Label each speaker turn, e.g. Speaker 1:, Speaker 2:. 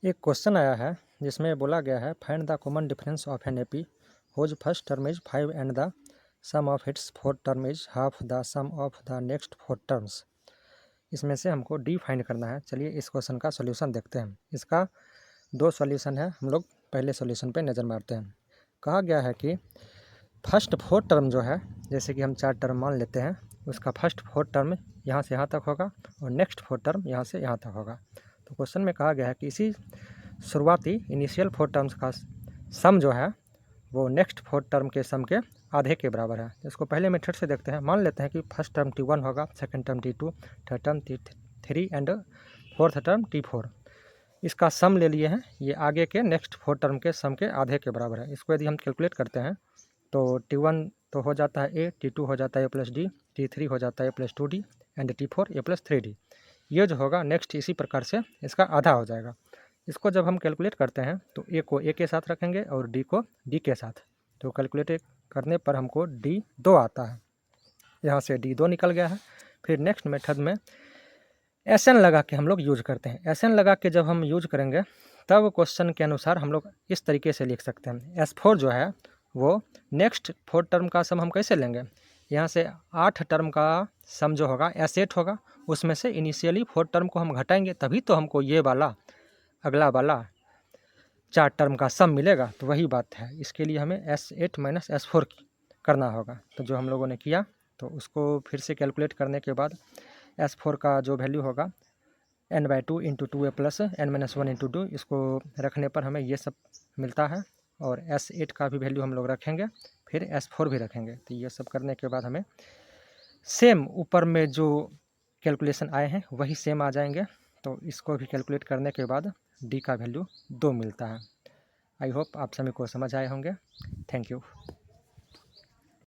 Speaker 1: एक क्वेश्चन आया है जिसमें बोला गया है find the common difference of an AP whose first term is 5 and the sum of its fourth term is half the sum of the next 4 terms. इसमें से हमको डी फाइंड करना है। चलिए इस क्वेश्चन का सॉल्यूशन देखते हैं। इसका 2 सॉल्यूशन है, हम लोग पहले सॉल्यूशन पे नज़र मारते हैं। कहा गया है कि फर्स्ट 4 टर्म जो है, जैसे कि हम 4 टर्म मान लेते हैं, उसका फर्स्ट 4 टर्म यहाँ से यहाँ तक होगा और नेक्स्ट 4 टर्म यहाँ से यहाँ तक होगा। तो क्वेश्चन में कहा गया है कि इसी शुरुआती इनिशियल 4 टर्म्स का सम जो है वो नेक्स्ट 4 टर्म के सम के आधे के बराबर है। इसको पहले मेथड से देखते हैं। मान लेते हैं कि फर्स्ट टर्म T1 होगा, second term T2, third term T3 and fourth term T4। इसका सम ले लिए हैं, ये आगे के नेक्स्ट 4 टर्म के सम के आधे के बराबर है। इसको यदि हम कैलकुलेट करते हैं तो T1 तो हो जाता है A, T2 हो जाता है A प्लस डी, T3 हो जाता है A plus 2D and T4 A plus 3D। ये जो होगा नेक्स्ट इसी प्रकार से इसका आधा हो जाएगा। इसको जब हम कैलकुलेट करते हैं तो ए को ए के साथ रखेंगे और डी को डी के साथ। तो कैलकुलेट करने पर हमको डी 2 आता है, यहाँ से डी 2 निकल गया है। फिर नेक्स्ट मेथड में एस एन लगा के हम लोग यूज करते हैं। एस एन लगा के जब हम यूज करेंगे तब क्वेश्चन के अनुसार हम लोग इस तरीके से लिख सकते हैं। S4 जो है वो नेक्स्ट 4 टर्म का सम हम कैसे लेंगे, यहाँ से 8 टर्म का सम जो होगा S8 होगा, उसमें से इनिशियली 4 टर्म को हम घटाएंगे, तभी तो हमको ये वाला अगला वाला 4 टर्म का सम मिलेगा। तो वही बात है, इसके लिए हमें S8 माइनस S4 करना होगा। तो जो हम लोगों ने किया तो उसको फिर से कैलकुलेट करने के बाद S4 का जो वैल्यू होगा n/2 into 2a plus n-1 into 2, इसको रखने पर हमें ये सब मिलता है। और S8 का भी वैल्यू हम लोग रखेंगे, फिर S4 भी रखेंगे। तो ये सब करने के बाद हमें सेम ऊपर में जो कैलकुलेशन आए हैं वही सेम आ जाएंगे। तो इसको भी कैलकुलेट करने के बाद डी का वैल्यू 2 मिलता है। आई होप आप सभी को समझ आए होंगे। Thank you.